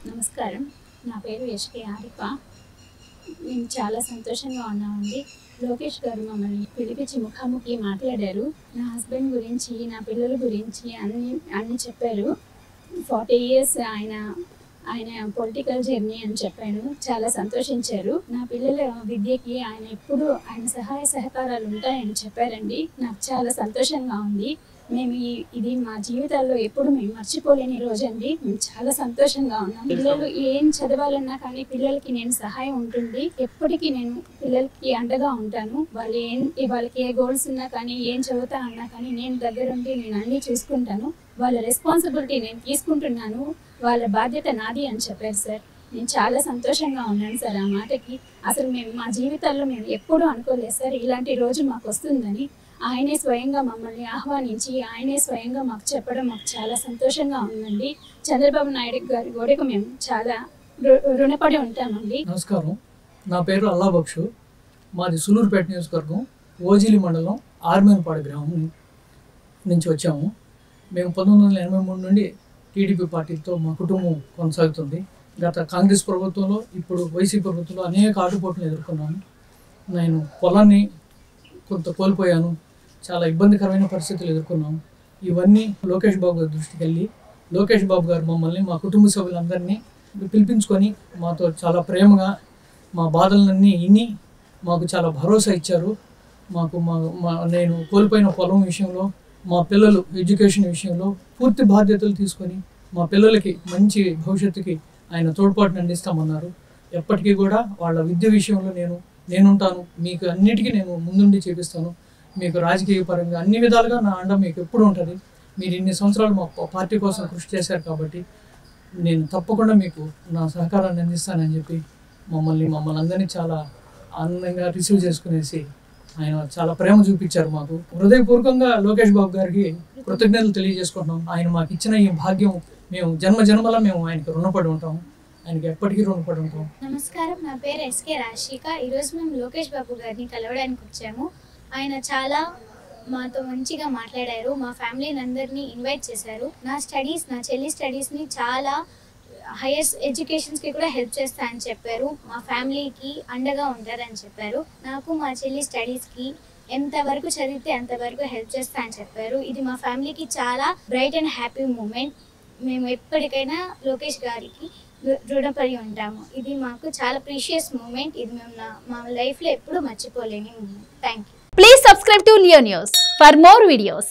నమస్కారం. నా పేరు ఎస్కే ఆరిఫ. మేము చాలా సంతోషంగా ఉన్నామండి. లోకేష్ గారు మమ్మల్ని పిలిపించి ముఖాముఖి మాట్లాడారు. నా హస్బెండ్ గురించి, నా పిల్లల గురించి అన్నీ చెప్పారు. 40 years ఆయన పొలిటికల్ జర్నీ అని చెప్పాను. చాలా సంతోషించారు. నా పిల్లల విద్యకి ఎప్పుడు ఆయన సహాయ సహకారాలు ఉంటాయని చెప్పారండి. నాకు చాలా సంతోషంగా ఉంది. ఇది మా జీవితాల్లో ఎప్పుడు మేము మర్చిపోలేని రోజండి. మేము చాలా సంతోషంగా ఉన్నాం. పిల్లలు ఏం చదవాలన్నా కానీ పిల్లలకి నేను సహాయం ఉంటుంది. ఎప్పటికీ నేను పిల్లలకి అండగా ఉంటాను. వాళ్ళకి ఏ గోల్స్ ఉన్నా కానీ, ఏం చదువుతా అన్నా కానీ నేను దగ్గరుండి నేను అన్నీ చూసుకుంటాను. వాళ్ళ రెస్పాన్సిబిలిటీ నేను తీసుకుంటున్నాను. వాళ్ళ బాధ్యత నాది అని చెప్పారు సార్. నేను చాలా సంతోషంగా ఉన్నాను సార్ ఆ మాటకి. అసలు మా జీవితాల్లో మేము ఎప్పుడూ అనుకోలేదు సార్ ఇలాంటి రోజు మాకు వస్తుందని. ఆయనే స్వయంగా మమ్మల్ని ఆహ్వానించి ఆయనే స్వయంగా మాకు చెప్పడం మాకు చాలా సంతోషంగా ఉందండి. చంద్రబాబు నాయుడు గారి గోడకు మేము చాలా రుణపడి ఉంటామండి. నమస్కారం. నా పేరు అల్లా బక్షు. మాది సూలూరుపేట నియోజకవర్గం, ఓజిలి మండలం, ఆర్మేన్పాడు గ్రామం నుంచి వచ్చాము. మేము 1983 నుండి టీడీపీ పార్టీతో మా కుటుంబం కొనసాగుతుంది. గత కాంగ్రెస్ ప్రభుత్వంలో, ఇప్పుడు వైసీపీ ప్రభుత్వంలో అనేక ఆటుపోట్లు ఎదుర్కొన్నాను. నేను పొలాన్ని కొంత కోల్పోయాను. చాలా ఇబ్బందికరమైన పరిస్థితులు ఎదుర్కొన్నాము. ఇవన్నీ లోకేష్ బాబు గారి దృష్టికి వెళ్ళి, లోకేష్ బాబు గారు మమ్మల్ని, మా కుటుంబ సభ్యులందరినీ పిలిపించుకొని మాతో చాలా ప్రేమగా మా బాధలన్నీ విని మాకు చాలా భరోసా ఇచ్చారు. నేను కోల్పోయిన పొలం విషయంలో, మా పిల్లలు ఎడ్యుకేషన్ విషయంలో పూర్తి బాధ్యతలు తీసుకొని మా పిల్లలకి మంచి భవిష్యత్తుకి ఆయన తోడ్పాటును అందిస్తామన్నారు. ఎప్పటికీ కూడా వాళ్ళ విద్య విషయంలో నేనుంటాను, మీకు అన్నిటికీ నేను ముందుండి చేపిస్తాను, మీకు రాజకీయ పరంగా అన్ని విధాలుగా నా అండ మీకు ఎప్పుడు ఉంటుంది. మీరు ఇన్ని సంవత్సరాలు మా పార్టీ కోసం కృషి చేశారు కాబట్టి నేను తప్పకుండా మీకు నా సహకారాన్ని అందిస్తానని చెప్పి మమ్మల్ని అందరినీ చాలా ఆనందంగా రిసీవ్ చేసుకునేసి ఆయన చాలా ప్రేమ చూపించారు మాకు. హృదయపూర్వకంగా లోకేష్ బాబు గారికి కృతజ్ఞతలు తెలియజేసుకుంటున్నాం. ఆయన మాకు ఇచ్చిన ఈ భాగ్యం మేము జన్మల మేము ఆయనకి రుణపడి ఉంటాము. ఆయనకి ఎప్పటికీ రుణపడి ఉంటాం. నమస్కారం. నా పేరు ఎస్కే రాశిక. ఈరోజు మేము లోకేష్ బాబు గారిని కలవడానికి వచ్చాము. ఆయన చాలా మాతో మంచిగా మాట్లాడారు. మా ఫ్యామిలీని అందరినీ ఇన్వైట్ చేశారు. నా చెల్లి స్టడీస్ని చాలా హైయర్ ఎడ్యుకేషన్స్కి కూడా హెల్ప్ చేస్తా అని చెప్పారు. మా ఫ్యామిలీకి అండగా ఉంటారని చెప్పారు. నాకు మా చెల్లి స్టడీస్కి ఎంతవరకు చదివితే అంతవరకు హెల్ప్ చేస్తా అని చెప్పారు. ఇది మా ఫ్యామిలీకి చాలా బ్రైట్ అండ్ హ్యాపీ మూమెంట్. మేము ఎప్పటికైనా లోకేష్ గారికి రుణపడి ఉంటాము. ఇది మాకు చాలా ప్రీషియస్ మూమెంట్. ఇది మేము మా లైఫ్లో ఎప్పుడూ మర్చిపోలేని moment. Thank you. Please subscribe to Leo news for more videos.